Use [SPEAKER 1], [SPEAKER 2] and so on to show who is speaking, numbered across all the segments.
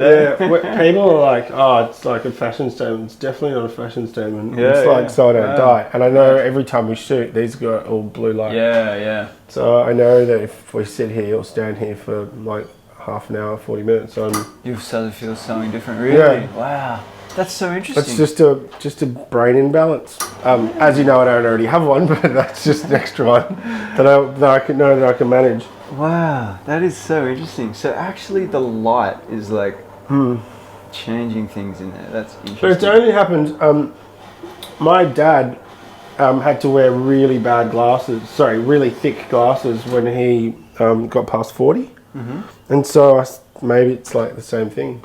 [SPEAKER 1] Yeah, people are like, oh, it's like a fashion statement. It's definitely not a fashion statement.
[SPEAKER 2] Yeah,
[SPEAKER 1] it's like so I don't die. And I know every time we shoot, these got all blue light.
[SPEAKER 2] Yeah.
[SPEAKER 1] So I know that if we sit here or stand here for like half an hour, 40 minutes,
[SPEAKER 2] you'll suddenly feel something different. Really?
[SPEAKER 1] Yeah.
[SPEAKER 2] Wow. That's so interesting.
[SPEAKER 1] It's just a brain imbalance. As you know, I don't already have one, but that's just an extra one that I can manage.
[SPEAKER 2] Wow, that is so interesting. So actually, the light is like changing things in there. That's interesting.
[SPEAKER 1] But it's only happened. My dad had to wear really thick glasses when he got past 40, and so maybe it's like the same thing.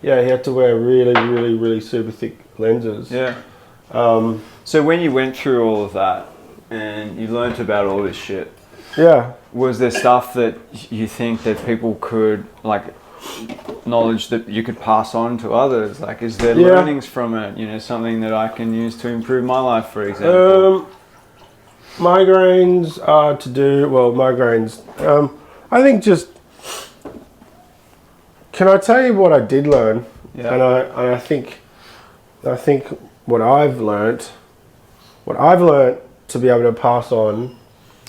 [SPEAKER 1] Yeah, he had to wear really super thick lenses.
[SPEAKER 2] Yeah. So when you went through all of that and you learnt about all this shit, was there stuff that you think that people could, like, knowledge that you could pass on to others? Like, is there learnings from it? You know, something that I can use to improve my life, for example?
[SPEAKER 1] Migraines are to do, migraines. I think just, can I tell you what I did learn?
[SPEAKER 2] Yeah.
[SPEAKER 1] And I think what I've learnt to be able to pass on,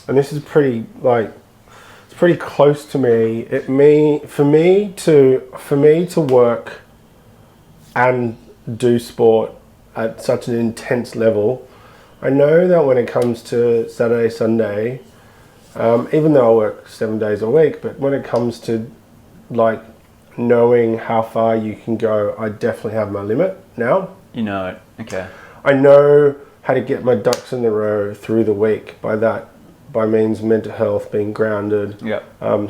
[SPEAKER 1] and this is pretty, like, it's pretty close to me. For me to work and do sport at such an intense level, I know that when it comes to Saturday, Sunday, even though I work 7 days a week, but when it comes to, like, knowing how far you can go, I definitely have my limit now.
[SPEAKER 2] You know it. Okay.
[SPEAKER 1] I know how to get my ducks in a row through the week. By means mental health, being grounded,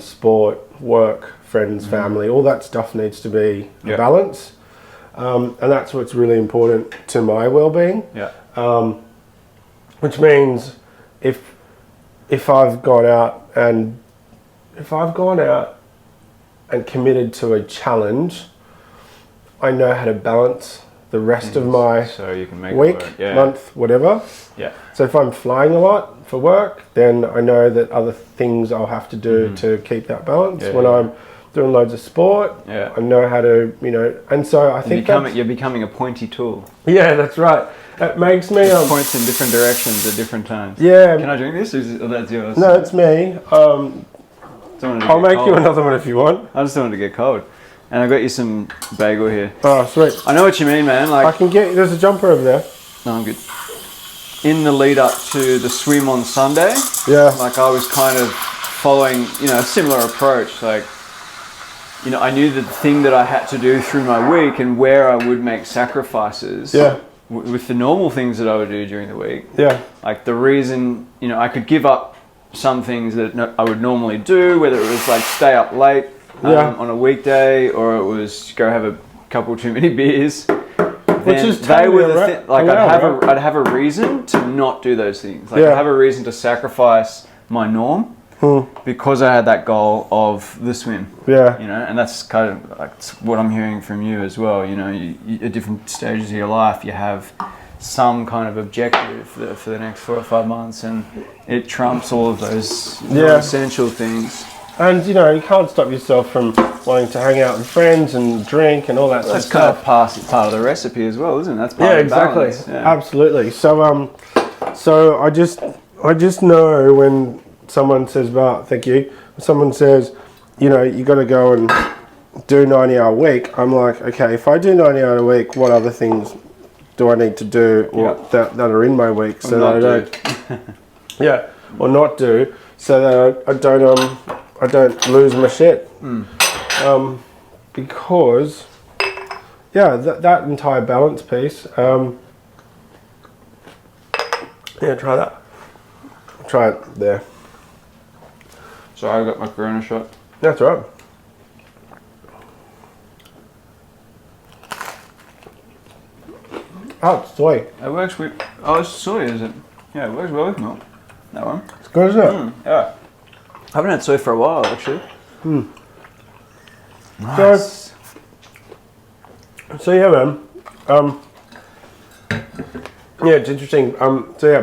[SPEAKER 1] sport, work, friends, family, all that stuff needs to be a balance. And that's what's really important to my well-being. Which means if I've gone out and committed to a challenge, I know how to balance the rest of my week, month, whatever. So if I'm flying a lot for work, then I know that other things I'll have to do to keep that balance. When I'm doing loads of sport, I know how to, and so I think
[SPEAKER 2] you're becoming a pointy tool.
[SPEAKER 1] Yeah, that's right. It makes me...
[SPEAKER 2] points in different directions at different times.
[SPEAKER 1] Yeah.
[SPEAKER 2] Can I drink this, or that's yours?
[SPEAKER 1] No, it's me. I'll make you another one if you want.
[SPEAKER 2] I just don't want to get cold. And I got you some bagel here.
[SPEAKER 1] Oh, sweet.
[SPEAKER 2] I know what you mean, man. Like,
[SPEAKER 1] I can get... There's a jumper over there.
[SPEAKER 2] No, I'm good. In the lead up to the swim on Sunday, like, I was kind of following, a similar approach. Like, I knew the thing that I had to do through my week and where I would make sacrifices. With the normal things that I would do during the week. Like, the reason, I could give up some things that I would normally do, whether it was like stay up late on a weekday, or it was go have a couple too many beers.
[SPEAKER 1] Which is totally
[SPEAKER 2] I'd have a reason to not do those things. Like, I'd have a reason to sacrifice my norm because I had that goal of the swim. And that's kind of like what I'm hearing from you as well. You, at different stages of your life, you have some kind of objective for the next 4 or 5 months, and it trumps all of those essential things. And
[SPEAKER 1] you can't stop yourself from wanting to hang out with friends and drink and all that sort of stuff.
[SPEAKER 2] That's kind of part of the recipe as well, isn't it? That's part of the balance.
[SPEAKER 1] Absolutely. So I just know when someone says, thank you. When someone says, you got to go and do 90-hour week. I'm like, okay, if I do 90-hour a week, what other things do I need to do that are in my week so that I don't or not do, so that I don't lose my shit. Because that entire balance piece, try that. Try it there.
[SPEAKER 2] Sorry, I got my Corona shot.
[SPEAKER 1] That's all right. Oh, it's soy.
[SPEAKER 2] It works with... Oh, it's soy, is it? Yeah, it works well with milk. That one.
[SPEAKER 1] It's good, isn't it?
[SPEAKER 2] Yeah. I haven't had soy for a while, actually. Nice.
[SPEAKER 1] So yeah, man. It's interesting.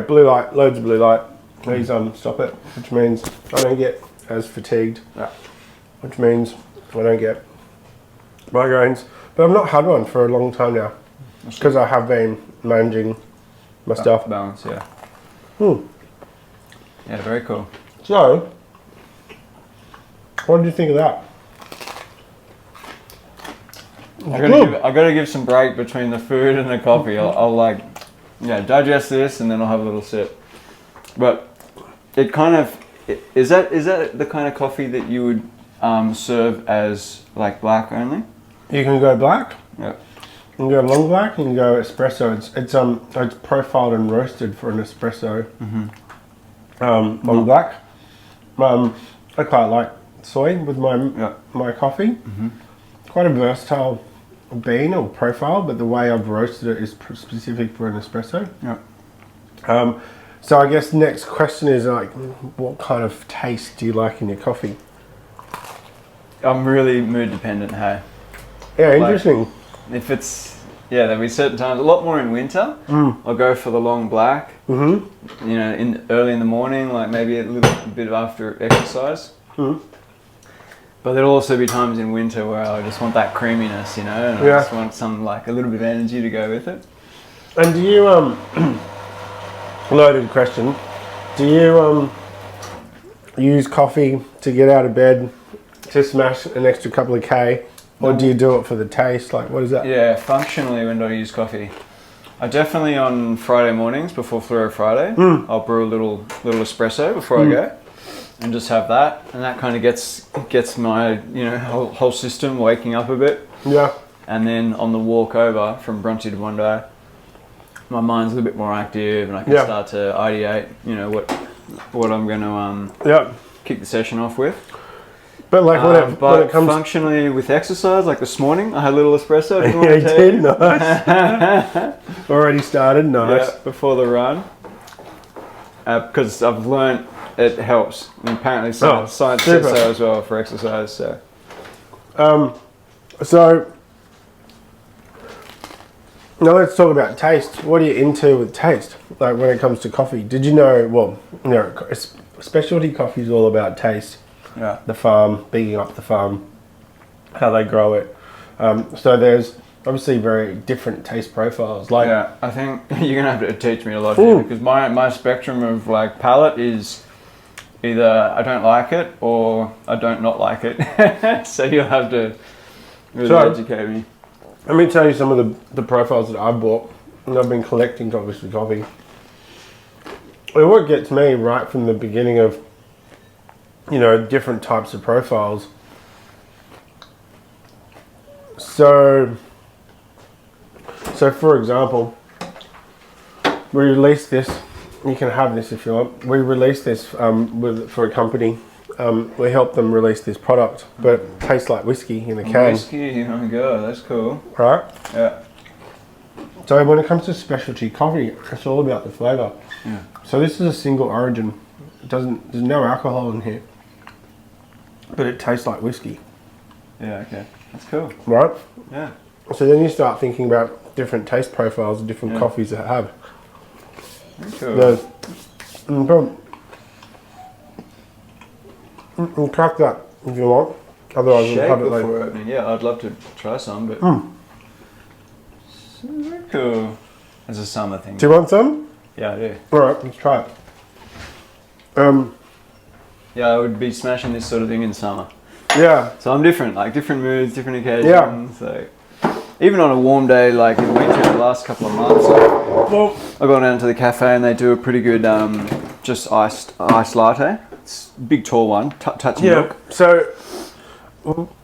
[SPEAKER 1] Blue light, loads of blue light. Please stop it, which means I don't get as fatigued. Which means I don't get migraines. But I've not had one for a long time now because I have been managing my stuff.
[SPEAKER 2] Balance, yeah. Yeah, very cool.
[SPEAKER 1] So, what did you think of that?
[SPEAKER 2] I gotta give some break between the food and the coffee. I'll like, digest this and then I'll have a little sip. But it kind of is that the kind of coffee that you would serve as like black only?
[SPEAKER 1] You can go black.
[SPEAKER 2] Yeah.
[SPEAKER 1] You can go long black. You can go espresso. It's profiled and roasted for an espresso. On black. I quite like soy with my coffee. Quite a versatile bean or profile, but the way I've roasted it is specific for an espresso. So I guess next question is like, what kind of taste do you like in your coffee?
[SPEAKER 2] I'm really mood dependent, hey.
[SPEAKER 1] Yeah, interesting.
[SPEAKER 2] Like, if it's there'll be certain times, a lot more in winter. I'll go for the long black. You know, early in the morning, like maybe a little bit after exercise. But there'll also be times in winter where I just want that creaminess, you know, and I just want some like a little bit of energy to go with it.
[SPEAKER 1] And do you loaded question? Do you use coffee to get out of bed to smash an extra couple of K, or do you do it for the taste? Like, what is that?
[SPEAKER 2] Yeah, functionally, when do I use coffee? I definitely on Friday mornings before Fluoro Friday, I'll brew a little espresso before I go, and just have that, and that kind of gets my whole system waking up a bit. Yeah. And then on the walk over from Brunchy to Bondi, my mind's a little bit more active, and I can start to ideate, what I'm going to kick the session off with. But like when it comes
[SPEAKER 1] functionally
[SPEAKER 2] with exercise, like this morning, I had a little espresso.
[SPEAKER 1] Yeah, you did, nice. Already started, nice.
[SPEAKER 2] Yeah, before the run, because I've learned it helps. And apparently, science says so as well for exercise. So,
[SPEAKER 1] now let's talk about taste. What are you into with taste? Like when it comes to coffee, did you know? Well, specialty coffee is all about taste.
[SPEAKER 2] Yeah.
[SPEAKER 1] The farm, bigging up the farm, how they grow it. So there's obviously very different taste profiles. Like,
[SPEAKER 2] yeah, I think you're gonna have to teach me a lot here, because my spectrum of like palate is either I don't like it or I don't not like it. So you'll have to really educate me.
[SPEAKER 1] Let me tell you some of the profiles that I've bought, and I've been collecting obviously coffee. And what gets me right from the beginning of different types of profiles. So for example, we released this. You can have this if you want. We released this for a company. We helped them release this product, but it tastes like whiskey in a can.
[SPEAKER 2] Whiskey, oh my god, that's cool.
[SPEAKER 1] Right?
[SPEAKER 2] Yeah.
[SPEAKER 1] So when it comes to specialty coffee, it's all about the flavour.
[SPEAKER 2] Yeah.
[SPEAKER 1] So this is a single origin. There's no alcohol in here, but it tastes like whiskey.
[SPEAKER 2] Yeah, okay. That's cool.
[SPEAKER 1] Right?
[SPEAKER 2] Yeah.
[SPEAKER 1] So then you start thinking about different taste profiles of different coffees that have.
[SPEAKER 2] Cool.
[SPEAKER 1] We'll crack that if you want. Otherwise, we'll have it later.
[SPEAKER 2] Opening. Yeah, I'd love to try some, but very cool. It's a summer thing.
[SPEAKER 1] Do you want some?
[SPEAKER 2] Yeah, I do.
[SPEAKER 1] All right, let's try it.
[SPEAKER 2] Yeah, I would be smashing this sort of thing in summer.
[SPEAKER 1] Yeah.
[SPEAKER 2] So I'm different, like different moods, different occasions. Yeah. So even on a warm day, like in winter, the last couple of months, I've gone down to the cafe and they do a pretty good just iced latte. It's a big tall one, touch of milk.
[SPEAKER 1] So,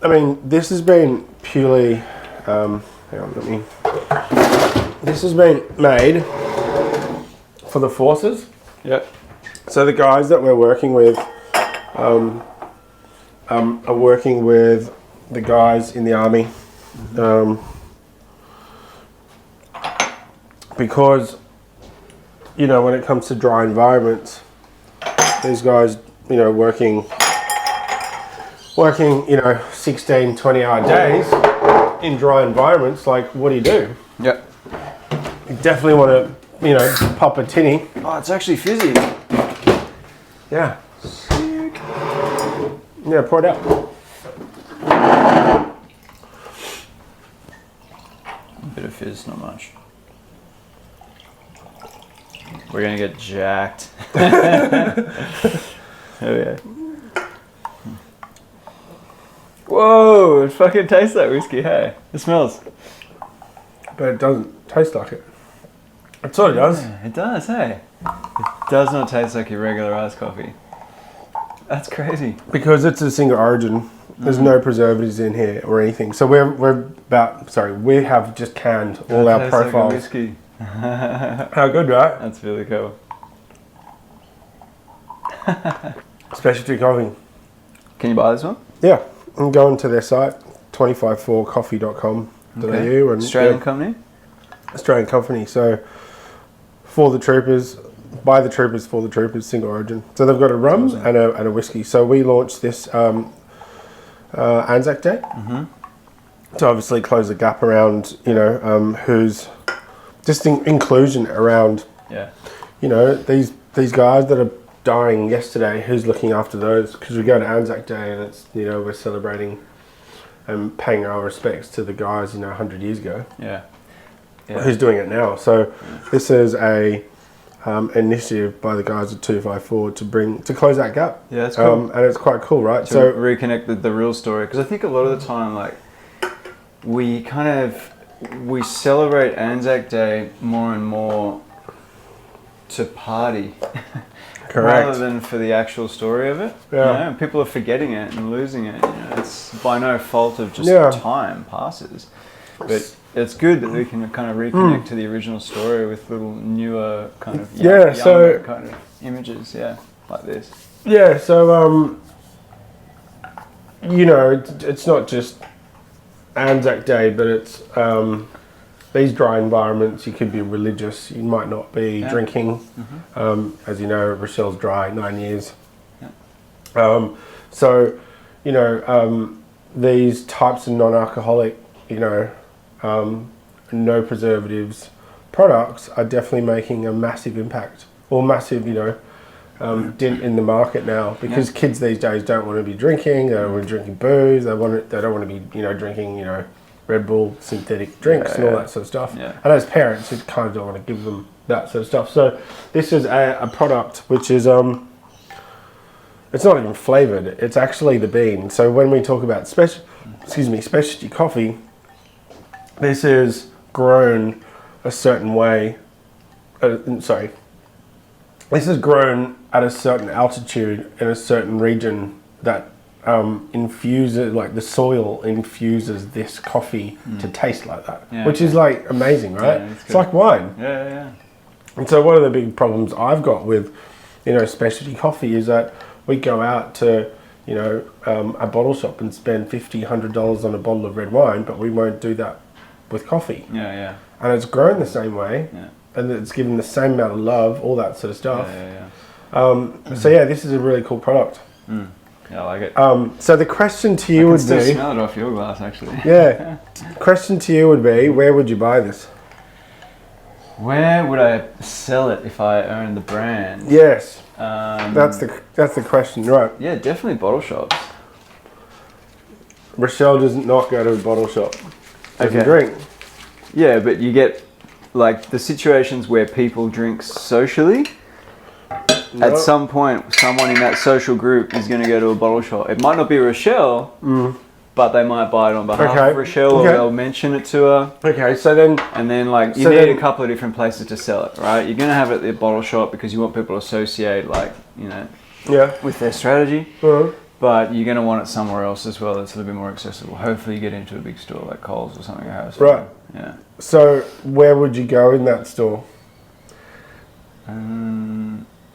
[SPEAKER 1] I mean, this has been purely, this has been made for the forces.
[SPEAKER 2] Yep.
[SPEAKER 1] So the guys that we're working with are working with the guys in the army. Because, when it comes to dry environments, these guys, working 16, 20-hour days in dry environments, like, what do?
[SPEAKER 2] Yep.
[SPEAKER 1] You definitely want to, pop a tinny.
[SPEAKER 2] Oh, it's actually fizzy.
[SPEAKER 1] Yeah. Sick. Yeah, pour it out.
[SPEAKER 2] fizz, not much. We're gonna get jacked. Oh yeah. Whoa, it fucking tastes like whiskey, hey? It smells.
[SPEAKER 1] But it doesn't taste like it. It sort of does.
[SPEAKER 2] Yeah, it does, hey? It does not taste like your regular iced coffee. That's crazy.
[SPEAKER 1] Because it's a single origin. There's no preservatives in here or anything. So we have just canned all our profiles.
[SPEAKER 2] Like whiskey.
[SPEAKER 1] How good, right?
[SPEAKER 2] That's really cool.
[SPEAKER 1] Specialty coffee.
[SPEAKER 2] Can you buy this one?
[SPEAKER 1] Yeah. I'm going to their site, 254coffee.com.au.
[SPEAKER 2] Okay.
[SPEAKER 1] And
[SPEAKER 2] Australian company?
[SPEAKER 1] Australian company. So for the troopers, by the troopers, for the troopers, single origin. So they've got a rum and a whiskey. So we launched this Anzac Day to obviously close the gap around, who's just inclusion around, these guys that are dying yesterday, who's looking after those? Because we go to Anzac Day and it's, we're celebrating and paying our respects to the guys, 100 years ago.
[SPEAKER 2] Yeah.
[SPEAKER 1] Who's doing it now. So this is a initiative by the guys at 254 to close that gap.
[SPEAKER 2] Yeah, that's cool.
[SPEAKER 1] And it's quite cool, right?
[SPEAKER 2] To reconnect the real story. Because I think a lot of the time, like, we celebrate Anzac Day more and more to party.
[SPEAKER 1] Correct.
[SPEAKER 2] Rather than for the actual story of it.
[SPEAKER 1] Yeah.
[SPEAKER 2] And people are forgetting it and losing it. It's by no fault of just time passes. But it's good that we can kind of reconnect to the original story with little newer kind of younger kind of images, like this.
[SPEAKER 1] Yeah, so it's not just Anzac Day, but it's these dry environments. You could be religious, you might not be drinking. As you know, Rochelle's dry, 9 years. These types of non-alcoholic, no preservatives products are definitely making a massive impact or massive, dent in the market now, because kids these days don't want to be drinking. They don't want to be drinking booze. They don't want to be, drinking, Red Bull synthetic drinks and all that sort of stuff.
[SPEAKER 2] Yeah.
[SPEAKER 1] And as parents, you kind of don't want to give them that sort of stuff. So this is a product which is it's not even flavored. It's actually the bean. So when we talk about specialty coffee, this is grown a certain way. This is grown at a certain altitude in a certain region that infuses, like the soil infuses this coffee to taste like that, which is like amazing, right?
[SPEAKER 2] Yeah,
[SPEAKER 1] it's like wine.
[SPEAKER 2] Yeah.
[SPEAKER 1] And so one of the big problems I've got with, specialty coffee is that we go out to, a bottle shop and spend $50, $100 on a bottle of red wine, but we won't do that with coffee.
[SPEAKER 2] Yeah.
[SPEAKER 1] And it's grown the same way, and it's given the same amount of love, all that sort of stuff. This is a really cool product.
[SPEAKER 2] Yeah, I like it.
[SPEAKER 1] So the question to you would be... I
[SPEAKER 2] can still smell it off your glass, actually.
[SPEAKER 1] Yeah. Question to you would be, where would you buy this?
[SPEAKER 2] Where would I sell it if I owned the brand?
[SPEAKER 1] Yes. That's the question, right?
[SPEAKER 2] Yeah, definitely bottle shops.
[SPEAKER 1] Rochelle does not go to a bottle shop. Doesn't drink.
[SPEAKER 2] Yeah, but you get like the situations where people drink socially. At some point, someone in that social group is going to go to a bottle shop. It might not be Rochelle, but they might buy it on behalf of Rochelle, or they'll mention it to her.
[SPEAKER 1] Okay, so then...
[SPEAKER 2] And then, like, you need a couple of different places to sell it, right? You're going to have it at the bottle shop because you want people to associate, like, with their strategy. But you're going to want it somewhere else as well that's a little bit more accessible. Hopefully you get into a big store like Coles or something.
[SPEAKER 1] Right.
[SPEAKER 2] Yeah.
[SPEAKER 1] So where would you go in that store?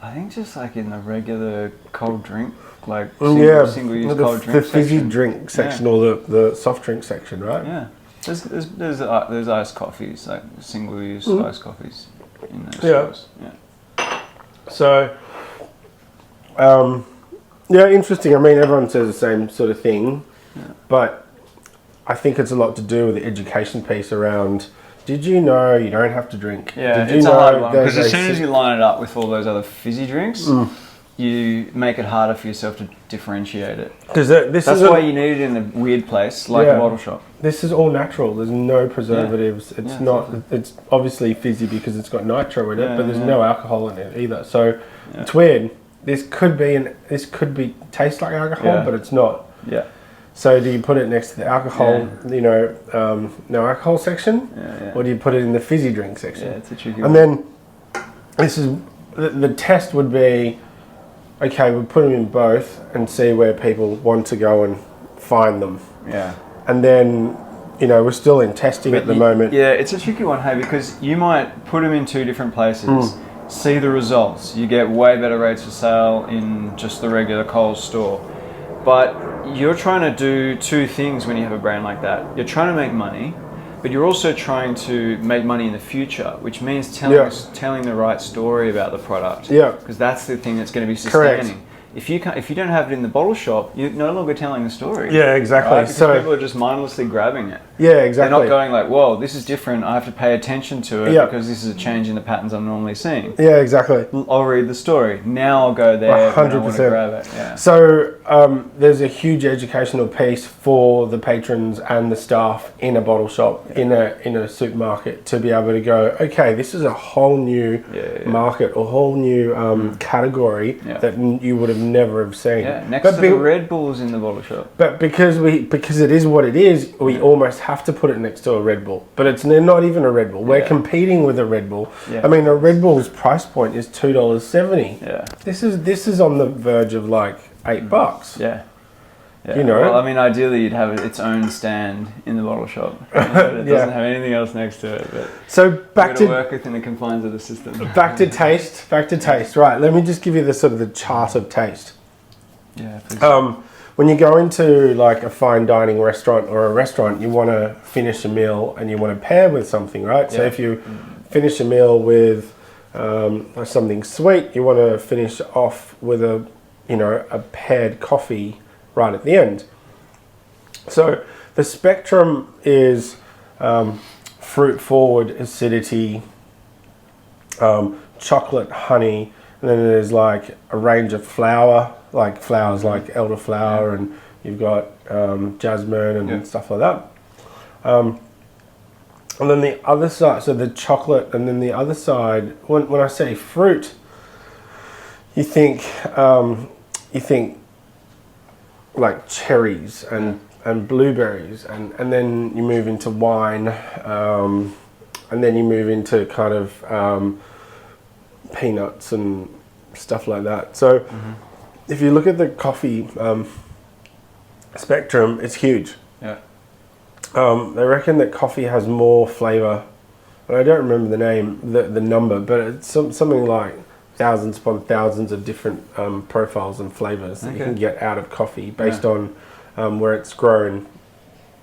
[SPEAKER 2] I think just like in the regular cold drink, like single-use cold drink
[SPEAKER 1] the fizzy
[SPEAKER 2] section.
[SPEAKER 1] drink section or the soft drink section, right?
[SPEAKER 2] Yeah. There's iced coffees, like single-use iced coffees in those stores. Yeah.
[SPEAKER 1] So, interesting. I mean, everyone says the same sort of thing, but I think it's a lot to do with the education piece around. Did you know you don't have to drink?
[SPEAKER 2] Yeah,
[SPEAKER 1] Did
[SPEAKER 2] it's
[SPEAKER 1] you
[SPEAKER 2] a hard one because as soon as you line it up with all those other fizzy drinks, you make it harder for yourself to differentiate it.
[SPEAKER 1] Because
[SPEAKER 2] that's why you need it in a weird place like a bottle shop.
[SPEAKER 1] This is all natural. There's no preservatives. It's not. Exactly. It's obviously fizzy because it's got nitro in it, but there's no alcohol in it either. So it's weird. This could be taste like alcohol, but it's not. Yeah. So do you put it next to the alcohol, no alcohol section, or do you put it in the fizzy drink section? Yeah, it's a tricky one. And then this is the test would be, okay, we'll put them in both and see where people want to go and find them. Yeah. And then, we're still in testing at the moment.
[SPEAKER 2] Yeah, it's a tricky one, hey, because you might put them in two different places, see the results. You get way better rates of sale in just the regular Coles store. But you're trying to do two things when you have a brand like that. You're trying to make money, but you're also trying to make money in the future, which means telling the right story about the product. Yeah. Because that's the thing that's going to be sustaining. Correct. If you don't have it in the bottle shop, you're no longer telling the story.
[SPEAKER 1] Yeah, exactly.
[SPEAKER 2] Right? Because people are just mindlessly grabbing it.
[SPEAKER 1] Yeah, exactly.
[SPEAKER 2] They're not going like, whoa, this is different. I have to pay attention to it because this is a change in the patterns I'm normally seeing.
[SPEAKER 1] Yeah, exactly.
[SPEAKER 2] I'll read the story. Now I'll go there 100%. When I want to grab it. Yeah.
[SPEAKER 1] So there's a huge educational piece for the patrons and the staff in a bottle shop, in a supermarket, to be able to go, okay, this is a whole new market, a whole new category that you would have never have seen.
[SPEAKER 2] Yeah, next to the Red Bulls in the bottle shop.
[SPEAKER 1] But because it is what it is, we almost have to put it next to a Red Bull. But they're not even a Red Bull. We're competing with a Red Bull. Yeah. I mean, a Red Bull's price point is $2.70. Yeah. This is on the verge of like $8. Yeah. Yeah.
[SPEAKER 2] Well, I mean, ideally you'd have its own stand in the bottle shop. But it doesn't have anything else next to it. But
[SPEAKER 1] so back to
[SPEAKER 2] work within the confines of the system.
[SPEAKER 1] Back to taste. Right. Let me just give you the chart of taste.
[SPEAKER 2] Yeah. Please.
[SPEAKER 1] When you go into like a fine dining restaurant or a restaurant, you want to finish a meal and you want to pair with something, right? Yeah. So if you finish a meal with something sweet, you want to finish off with a paired coffee right at the end. So the spectrum is fruit forward, acidity, chocolate, honey, and then there's like a range of flowers like elderflower, and you've got jasmine and stuff like that. And then the other side, so the chocolate, and then the other side, when I say fruit, you think like cherries and blueberries, and then you move into wine, and then you move into kind of peanuts and stuff like that. So if you look at the coffee spectrum, it's huge. Yeah. They reckon that coffee has more flavor, and I don't remember the number, but it's something like thousands upon thousands of different profiles and flavors that you can get out of coffee based on where it's grown,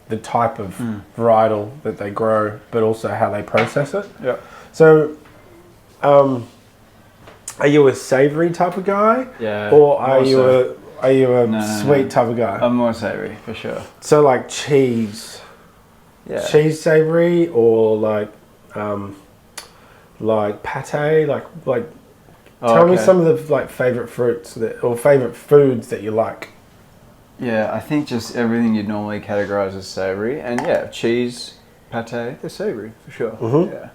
[SPEAKER 1] the type of varietal that they grow, but also how they process it. Yeah. So, are you a savory type of guy? Yeah. Or are you a sweet type of guy?
[SPEAKER 2] I'm more savory for sure.
[SPEAKER 1] So like cheese. Yeah. Cheese savory, or like pate, like. Tell me some of the favorite fruits or favorite foods that you like.
[SPEAKER 2] Yeah, I think just everything you'd normally categorize as savory, and cheese, pate, they're savory for sure. Mm-hmm. Yeah.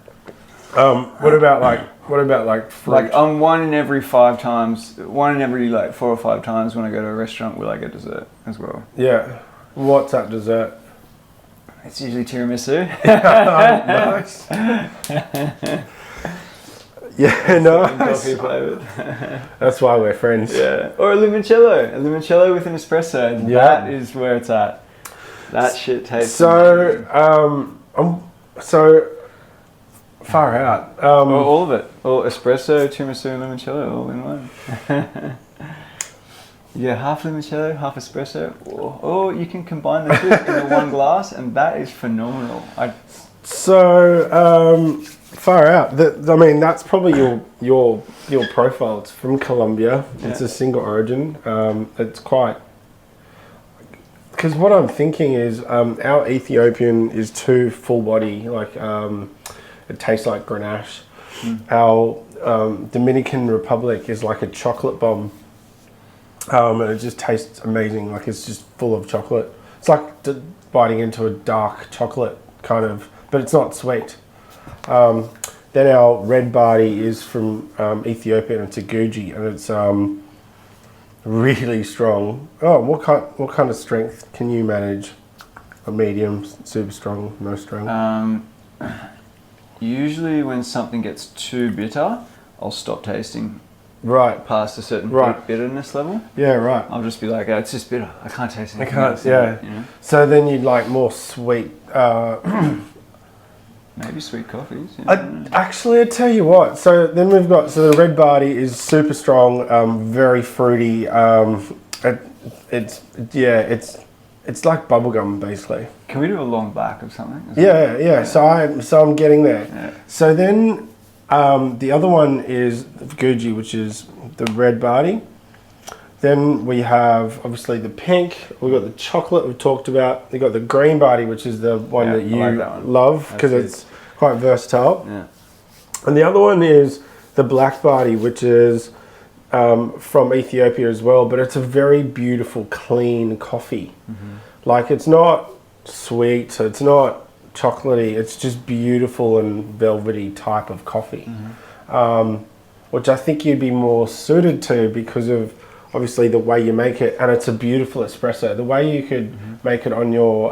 [SPEAKER 1] What about fruit?
[SPEAKER 2] Like one in every 4 or 5 times when I go to a restaurant, will I get dessert as well?
[SPEAKER 1] Yeah. What's that dessert?
[SPEAKER 2] It's usually tiramisu.
[SPEAKER 1] Nice. Yeah, nice.
[SPEAKER 2] Coffee flavored.
[SPEAKER 1] That's why we're friends.
[SPEAKER 2] Yeah. Or a limoncello with an espresso. Yeah. That is where it's at. That shit tastes amazing.
[SPEAKER 1] So far out.
[SPEAKER 2] All of it. Or espresso, tiramisu, and limoncello all in one. Yeah, half limoncello, half espresso. Or you can combine the two in the one glass, and that is phenomenal.
[SPEAKER 1] Far out. That's probably your profile. It's from Colombia. Yeah. It's a single origin. It's quite. Because what I'm thinking is, our Ethiopian is too full body. Like it tastes like Grenache. Our Dominican Republic is like a chocolate bomb. And it just tastes amazing. Like it's just full of chocolate. It's like biting into a dark chocolate kind of, but it's not sweet. Then our red Barty is from Ethiopia, and it's a Guji, and it's really strong. Oh, what kind of strength can you manage? A medium, super strong, no strong?
[SPEAKER 2] Usually when something gets too bitter, I'll stop tasting.
[SPEAKER 1] Right.
[SPEAKER 2] Past a certain bitterness level.
[SPEAKER 1] Yeah, right.
[SPEAKER 2] I'll just be like, oh, it's just bitter. I can't taste anything.
[SPEAKER 1] Yeah.
[SPEAKER 2] You know?
[SPEAKER 1] So then you'd like more sweet.
[SPEAKER 2] Maybe sweet coffees.
[SPEAKER 1] Actually, I tell you what. So then we've got the red Barty is super strong, very fruity. It's like bubblegum basically.
[SPEAKER 2] Can we do a long black of something?
[SPEAKER 1] Yeah. So I'm getting there.
[SPEAKER 2] Yeah.
[SPEAKER 1] So then the other one is the Guji, which is the red Barty. Then we have obviously the pink. We've got the chocolate we've talked about. We've got the green Barty, which is the one that you love because it's quite versatile.
[SPEAKER 2] Yeah.
[SPEAKER 1] And the other one is the black Barty, which is from Ethiopia as well, but it's a very beautiful, clean coffee. Mm-hmm. Like it's not sweet, it's not chocolatey, it's just beautiful and velvety type of coffee, which I think you'd be more suited to because of obviously the way you make it, and it's a beautiful espresso. The way you could make it on your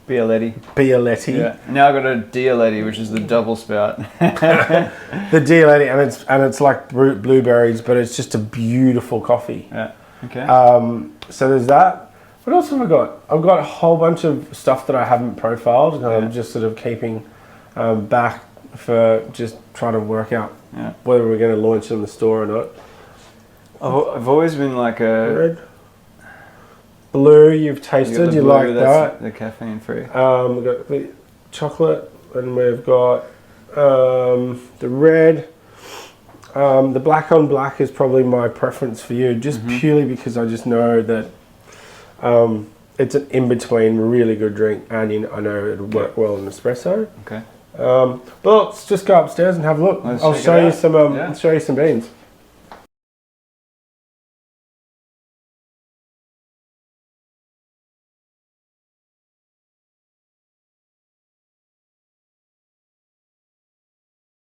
[SPEAKER 1] Bialetti.
[SPEAKER 2] Yeah. Now I've got a Dialetti, which is the double spout.
[SPEAKER 1] The Dialetti, and it's like blueberries, but it's just a beautiful coffee.
[SPEAKER 2] Yeah. Okay.
[SPEAKER 1] So there's that. What else have I got? I've got a whole bunch of stuff that I haven't profiled, and I'm just sort of keeping back for just trying to work out whether we're going to launch in the store or not.
[SPEAKER 2] I've always been like a
[SPEAKER 1] red. Blue, you've tasted, you like that.
[SPEAKER 2] The caffeine free.
[SPEAKER 1] We've got the chocolate, and we've got the red. The black on black is probably my preference for you, just purely because I just know that it's an in-between really good drink, and I know it'll work well in espresso.
[SPEAKER 2] Okay.
[SPEAKER 1] But let's just go upstairs and have a look. I'll show you some beans.